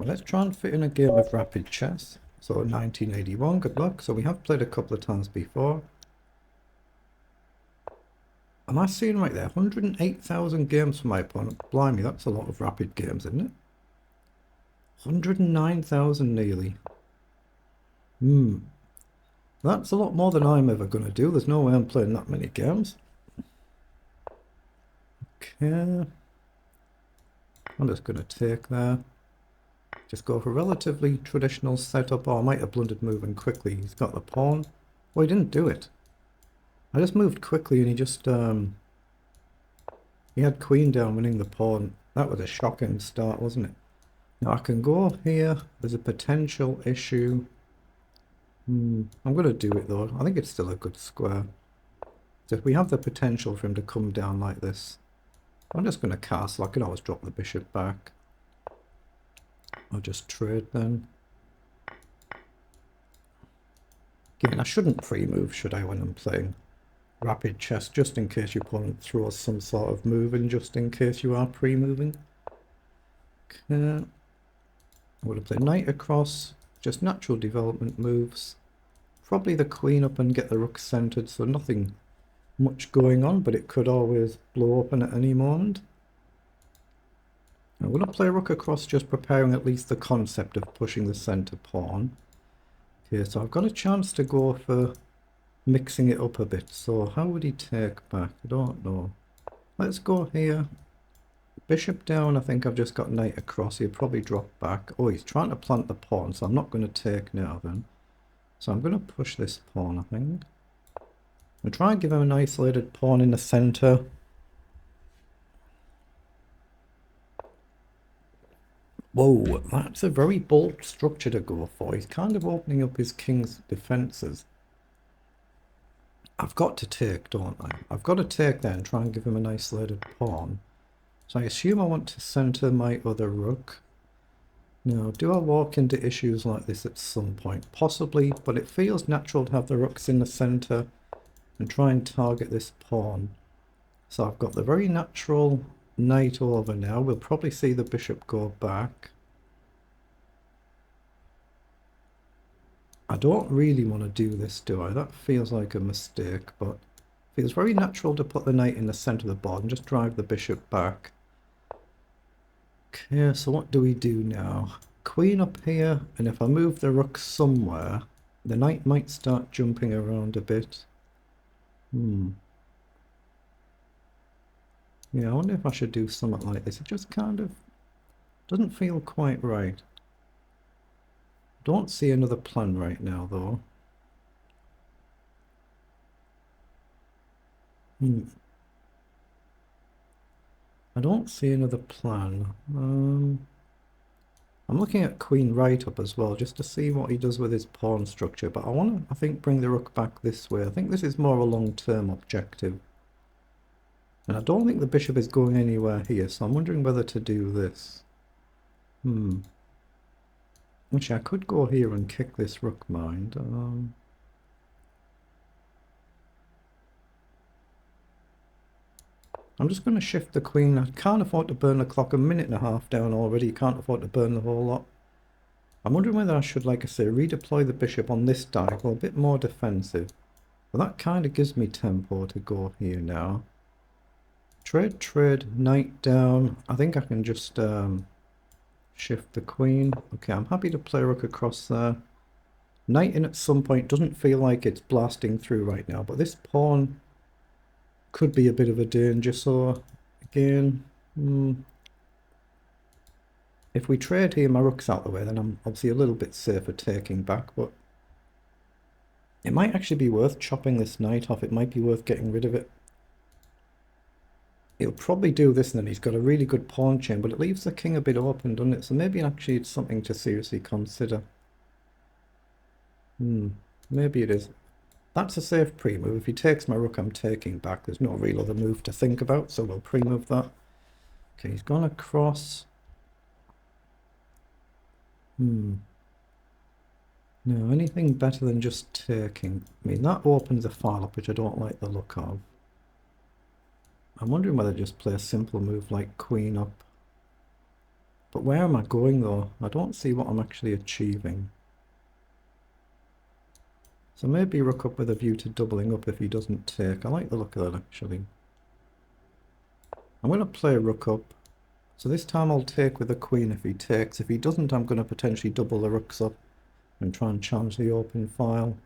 Let's try and fit in a game of rapid chess. So 1981, good luck. So we have played a couple of times before. Am I seeing right there? 108,000 games for my opponent. Blimey, that's a lot of rapid games, isn't it? 109,000 nearly. That's a lot more than I'm ever going to do. There's no way I'm playing that many games. Okay. I'm just going to take there. Just go for a relatively traditional setup. Oh, I might have blundered moving quickly. He's got the pawn. Oh, he didn't do it. I just moved quickly and he just, he had queen down winning the pawn. That was a shocking start, wasn't it? Now I can go here. There's a potential issue. I'm going to do it though. I think it's still a good square. So if we have the potential for him to come down like this, I'm just going to castle. I can always drop the bishop back. I'll just trade then. Again, I shouldn't pre-move, should I, when I'm playing rapid chess, just in case your opponent throws some sort of move in, just in case you are pre-moving. Okay. I'm going to play knight across, just natural development moves. Probably the queen up and get the rook centered, so nothing much going on, but it could always blow open at any moment. I'm going to play rook across, just preparing at least the concept of pushing the center pawn. Okay, so I've got a chance to go for mixing it up a bit. So how would he take back? I don't know. Let's go here. Bishop down. I think I've just got knight across. He'll probably drop back. Oh, he's trying to plant the pawn, so I'm not going to take now then. So I'm going to push this pawn, I think. I'll try and give him an isolated pawn in the center. Whoa, that's a very bold structure to go for. He's kind of opening up his king's defenses. I've got to take, don't I? I've got to take there and try and give him an isolated pawn. So I assume I want to center my other rook. Now, do I walk into issues like this at some point? Possibly, but it feels natural to have the rooks in the center and try and target this pawn. So I've got the very natural knight over now. We'll probably see the bishop go back. I don't really want to do this, do I? That feels like a mistake, but it feels very natural to put the knight in the center of the board and just drive the bishop back. Okay, so what do we do now? Queen up here, and if I move the rook somewhere, the knight might start jumping around a bit. Yeah, I wonder if I should do something like this. It just kind of doesn't feel quite right. Don't see another plan right now, though. I don't see another plan. I'm looking at queen right up as well, just to see what he does with his pawn structure. But I want to, I think, bring the rook back this way. I think this is more a long-term objective. And I don't think the bishop is going anywhere here, so I'm wondering whether to do this. Actually, I could go here and kick this rook, mind. I'm just going to shift the queen. I can't afford to burn the clock a minute and a half down already. You can't afford to burn the whole lot. I'm wondering whether I should, like I say, redeploy the bishop on this diagonal, a bit more defensive. But that kind of gives me tempo to go here now. Trade, knight down. I think I can just shift the queen. Okay, I'm happy to play rook across there. Knight in at some point doesn't feel like it's blasting through right now, but this pawn could be a bit of a danger. So again, if we trade here, my rook's out the way, then I'm obviously a little bit safer taking back, but it might actually be worth chopping this knight off. It might be worth getting rid of it. He'll probably do this, and then he's got a really good pawn chain, but it leaves the king a bit open, doesn't it? So maybe actually it's something to seriously consider. Maybe it is. That's a safe pre-move. If he takes my rook, I'm taking back. There's no real other move to think about, so we'll pre-move that. Okay, he's gone across. No, anything better than just taking? I mean, that opens a file up, which I don't like the look of. I'm wondering whether to just play a simple move like queen up. But where am I going though? I don't see what I'm actually achieving. So maybe rook up with a view to doubling up if he doesn't take. I like the look of that actually. I'm going to play rook up. So this time I'll take with the queen if he takes. If he doesn't, I'm going to potentially double the rooks up and try and challenge the open file.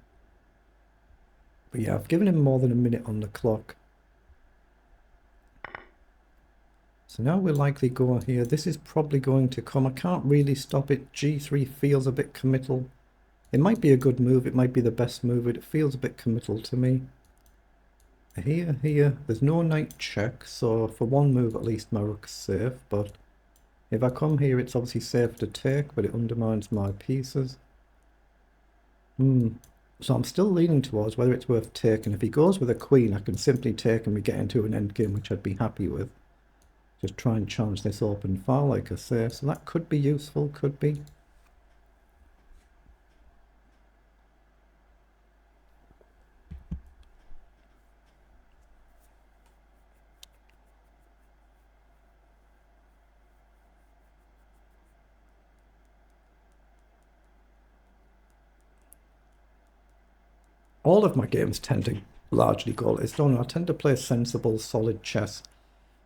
But yeah, I've given him more than a minute on the clock. So now we'll likely go here. This is probably going to come. I can't really stop it. G3 feels a bit committal. It might be a good move. It might be the best move. It feels a bit committal to me. Here. There's no knight check. So for one move at least my rook's safe. But if I come here, it's obviously safe to take, but it undermines my pieces. So I'm still leaning towards whether it's worth taking. If he goes with a queen, I can simply take and we get into an endgame, which I'd be happy with. Just try and challenge this open file, like I say. So that could be useful, could be. All of my games tend to largely go like this, don't I? I tend to play sensible, solid chess.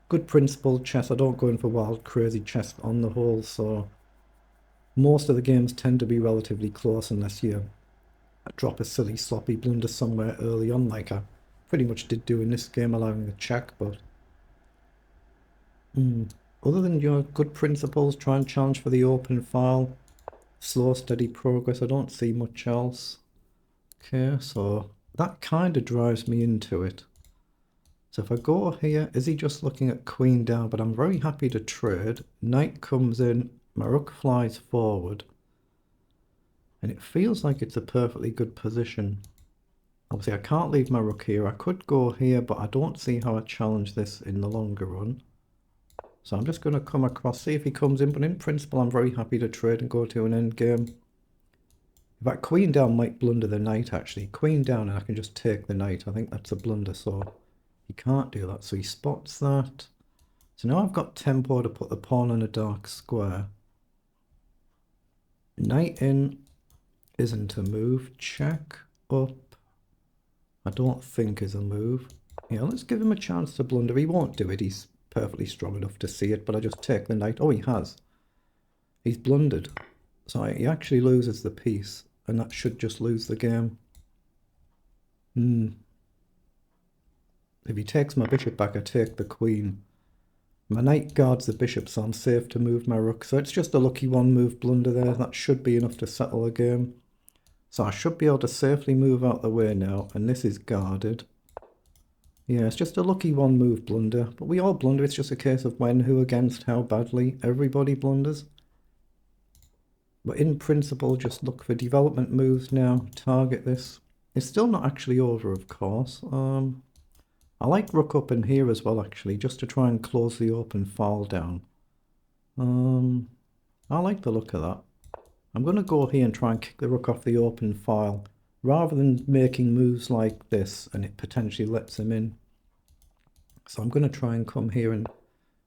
Good principled chess. I don't go in for wild, crazy chess on the whole, so most of the games tend to be relatively close unless you drop a silly, sloppy blunder somewhere early on, like I pretty much did do in this game, allowing a check, but other than your good principles, try and challenge for the open file, slow, steady progress, I don't see much else. Okay, so that kind of drives me into it. So if I go here, is he just looking at queen down? But I'm very happy to trade. Knight comes in, my rook flies forward. And it feels like it's a perfectly good position. Obviously I can't leave my rook here. I could go here, but I don't see how I challenge this in the longer run. So I'm just going to come across, see if he comes in. But in principle, I'm very happy to trade and go to an endgame. In fact, queen down might blunder the knight, actually. Queen down and I can just take the knight. I think that's a blunder, so he can't do that. So he spots that. So now I've got tempo to put the pawn in a dark square. Knight in isn't a move. Check up, I don't think is a move. Yeah, let's give him a chance to blunder. He won't do it. He's perfectly strong enough to see it, but I just take the knight. Oh, he has. He's blundered. So he actually loses the piece, and that should just lose the game. If he takes my bishop back, I take the queen. My knight guards the bishop, so I'm safe to move my rook. So it's just a lucky one move blunder there. That should be enough to settle the game. So I should be able to safely move out the way now, and this is guarded. Yeah, it's just a lucky one move blunder, but we all blunder. It's just a case of when, who against, how badly. Everybody blunders. But in principle, just look for development moves now. Target this. It's still not actually over, of course. I like rook up in here as well, actually, just to try and close the open file down. I like the look of that. I'm going to go here and try and kick the rook off the open file, rather than making moves like this, and it potentially lets him in. So I'm going to try and come here and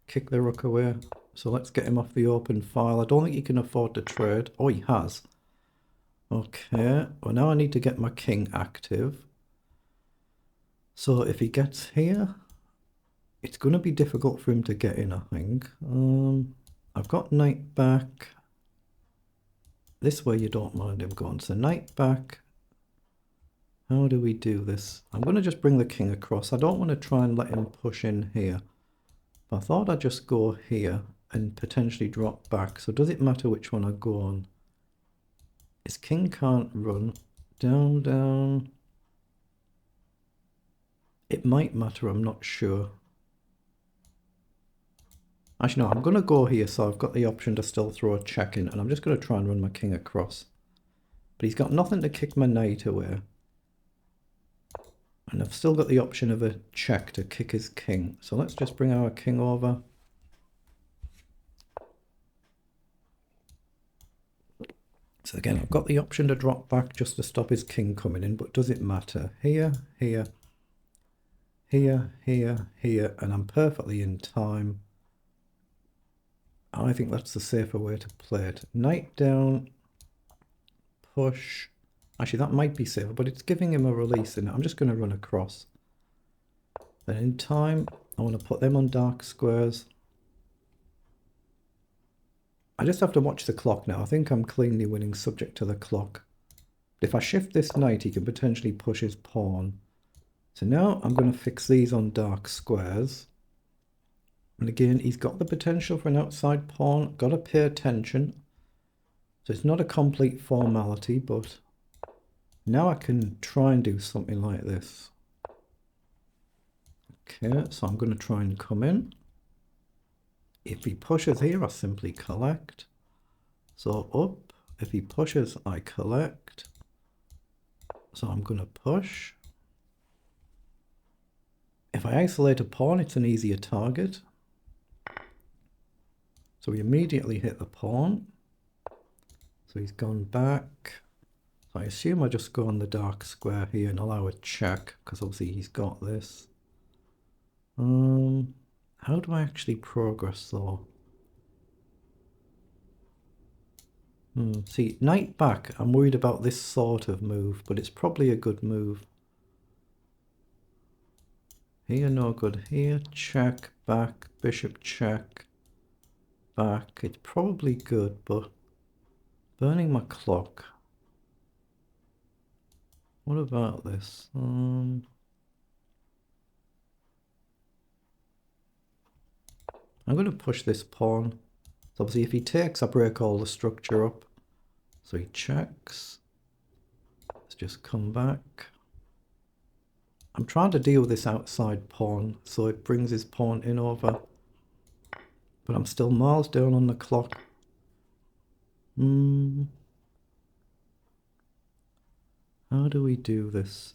kick the rook away. So let's get him off the open file. I don't think he can afford to trade. Oh, he has. Okay, well now I need to get my king active. So if he gets here, it's going to be difficult for him to get in, I think. I've got knight back. This way you don't mind him going. So knight back. How do we do this? I'm going to just bring the king across. I don't want to try and let him push in here. But I thought I'd just go here and potentially drop back. So does it matter which one I go on? His king can't run. Down, down. It might matter, I'm not sure. Actually, no, I'm going to go here, so I've got the option to still throw a check in, and I'm just going to try and run my king across. But he's got nothing to kick my knight away. And I've still got the option of a check to kick his king. So let's just bring our king over. So again, I've got the option to drop back just to stop his king coming in, but does it matter? Here, here, here, here, here, and I'm perfectly in time. I think that's the safer way to play it. Knight down, push. Actually, that might be safer, but it's giving him a release in it. I'm just going to run across. Then in time, I want to put them on dark squares. I just have to watch the clock now. I think I'm cleanly winning subject to the clock. But if I shift this knight, he can potentially push his pawn. So now I'm going to fix these on dark squares. And again, he's got the potential for an outside pawn. Got to pay attention. So it's not a complete formality, but now I can try and do something like this. Okay, so I'm going to try and come in. If he pushes here, I simply collect. So up. If he pushes, I collect. So I'm going to push. If I isolate a pawn, it's an easier target. So we immediately hit the pawn. So he's gone back. So I assume I just go on the dark square here and allow a check, because obviously he's got this. How do I actually progress though? See, knight back, I'm worried about this sort of move, but it's probably a good move. Here, no good. Here, check, back, bishop check, back. It's probably good, but burning my clock. What about this? I'm going to push this pawn. So obviously if he takes, I break all the structure up. So he checks. Let's just come back. I'm trying to deal with this outside pawn, so it brings his pawn in over. But I'm still miles down on the clock. How do we do this?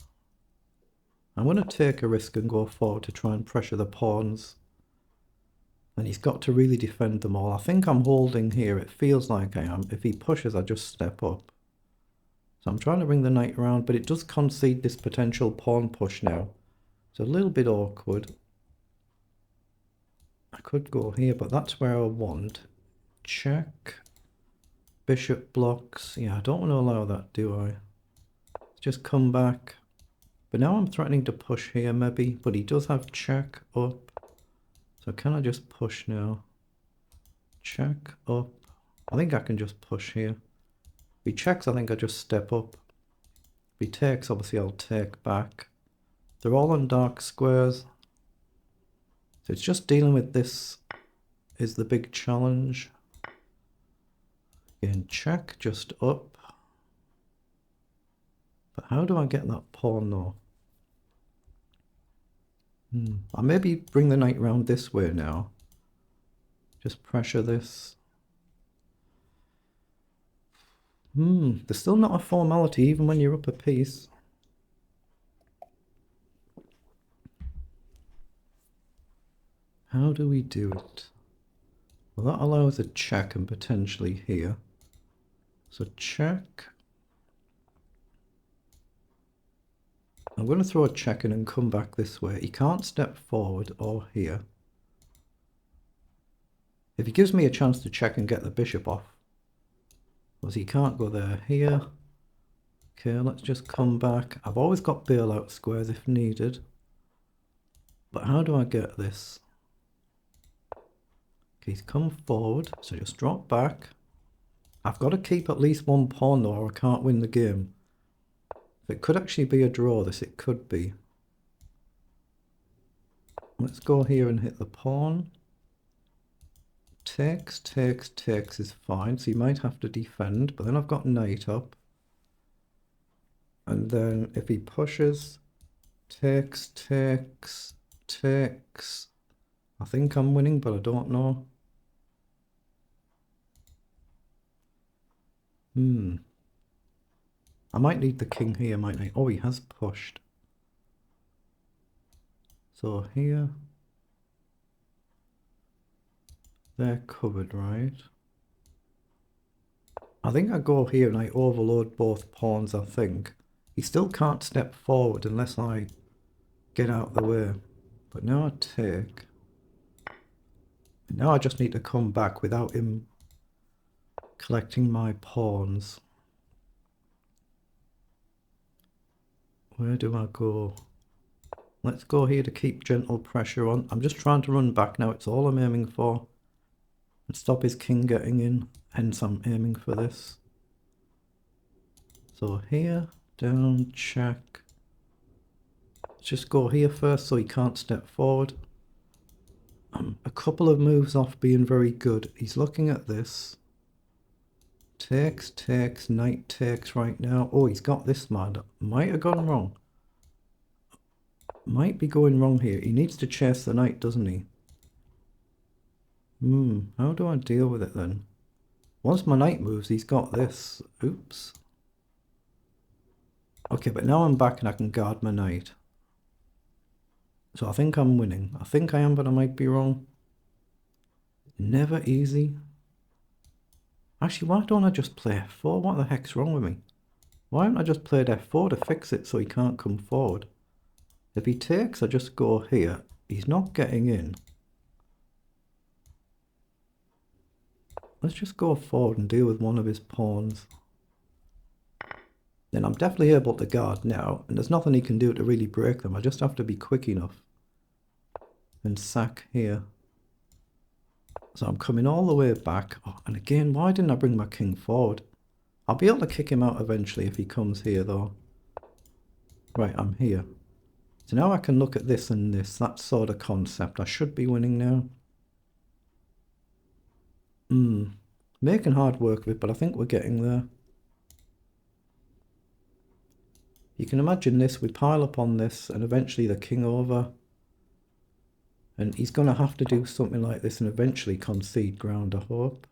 I'm going to take a risk and go forward to try and pressure the pawns. And he's got to really defend them all. I think I'm holding here. It feels like I am. If he pushes, I just step up. So I'm trying to bring the knight around, but it does concede this potential pawn push now. It's a little bit awkward. I could go here, but that's where I want. Check. Bishop blocks. Yeah, I don't want to allow that, do I? Let's just come back. But now I'm threatening to push here maybe, but he does have check up. So can I just push now? Check up. I think I can just push here. If he checks, I think I just step up. If he takes, obviously I'll take back. They're all on dark squares. So it's just dealing with this is the big challenge. Again, check, just up. But how do I get that pawn though? I'll maybe bring the knight round this way now. Just pressure this. There's still not a formality even when you're up a piece. How do we do it? Well, that allows a check and potentially here. So check. I'm going to throw a check in and come back this way. He can't step forward or here. If he gives me a chance to check and get the bishop off. Because he can't go there. Here. Okay, let's just come back. I've always got bailout squares if needed. But how do I get this? Okay, he's come forward, so just drop back. I've got to keep at least one pawn though, or I can't win the game. It could actually be a draw, this, it could be. Let's go here and hit the pawn. Takes, takes, takes is fine, so you might have to defend, but then I've got knight up. And then if he pushes, takes, takes, takes. I think I'm winning, but I don't know. I might need the king here, might I? Oh, he has pushed. So here. They're covered, right? I think I go here and I overload both pawns, I think. He still can't step forward unless I get out the way. But now I take. Now I just need to come back without him collecting my pawns. Where do I go? Let's go here to keep gentle pressure on. I'm just trying to run back now. It's all I'm aiming for. And stop his king getting in. Hence I'm aiming for this. So here, down, check. Let's just go here first so he can't step forward. I'm a couple of moves off being very good. He's looking at this. Takes, takes, knight takes right now. Oh, he's got this man. Might have gone wrong. Might be going wrong here. He needs to chase the knight, doesn't he? How do I deal with it then? Once my knight moves, he's got this. Oops. Okay, but now I'm back and I can guard my knight. So I think I'm winning. I think I am, but I might be wrong. Never easy. Actually, why don't I just play f4? What the heck's wrong with me? Why haven't I just played f4 to fix it so he can't come forward? If he takes, I just go here. He's not getting in. Let's just go forward and deal with one of his pawns. Then I'm definitely able to guard now, and there's nothing he can do to really break them. I just have to be quick enough. And sack here. So I'm coming all the way back. Oh, and again, why didn't I bring my king forward? I'll be able to kick him out eventually if he comes here though. Right, I'm here. So now I can look at this and this. That sort of concept. I should be winning now. Making hard work of it, but I think we're getting there. You can imagine this. We pile up on this and eventually the king over. And he's going to have to do something like this and eventually concede ground, I hope.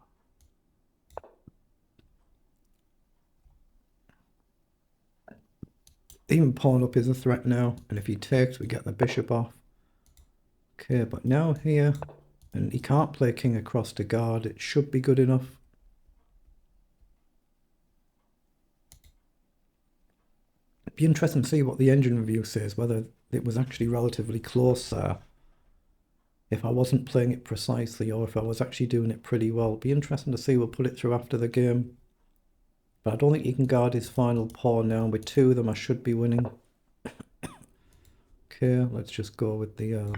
Even pawn up is a threat now. And if he takes, we get the bishop off. Okay, but now here, and he can't play king across to guard. It should be good enough. It'd be interesting to see what the engine review says, whether it was actually relatively close there. If I wasn't playing it precisely or if I was actually doing it pretty well. It'd be interesting to see. We'll put it through after the game. But I don't think he can guard his final pawn now. With two of them, I should be winning. Okay, let's just go with the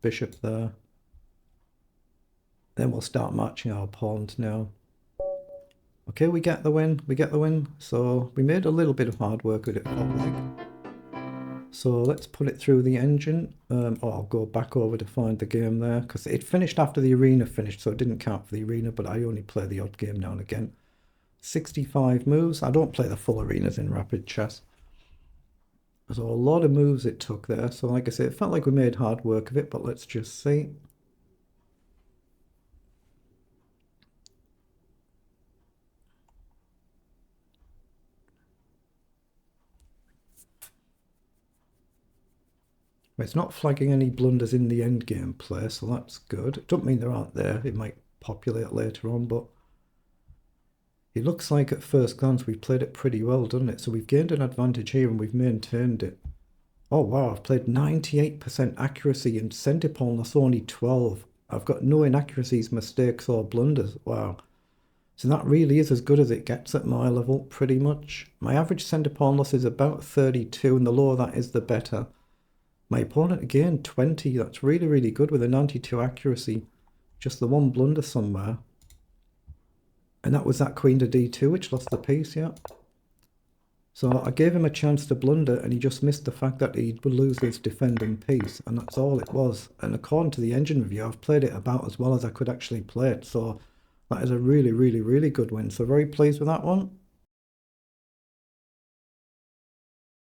bishop there. Then we'll start matching our pawns now. Okay, we get the win. We get the win. So we made a little bit of hard work with it, probably. So let's put it through the engine. I'll go back over to find the game there because it finished after the arena finished, so it didn't count for the arena, but I only play the odd game now and again. 65 moves. I don't play the full arenas in rapid chess. So a lot of moves it took there. So like I said, it felt like we made hard work of it, but let's just see. It's not flagging any blunders in the endgame play, so that's good. It doesn't mean there aren't there. It might populate later on, but it looks like at first glance we've played it pretty well, doesn't it? So we've gained an advantage here and we've maintained it. Oh wow, I've played 98% accuracy and centre pawn that's only 12. I've got no inaccuracies, mistakes or blunders. Wow. So that really is as good as it gets at my level, pretty much. My average centre pawn loss is about 32 and the lower that is the better. My opponent again, 20. That's really, really good with a 92 accuracy. Just the one blunder somewhere. And that was that queen to d2, which lost the piece, yeah. So I gave him a chance to blunder, and he just missed the fact that he would lose his defending piece. And that's all it was. And according to the engine review, I've played it about as well as I could actually play it. So that is a really, really, really good win. So very pleased with that one.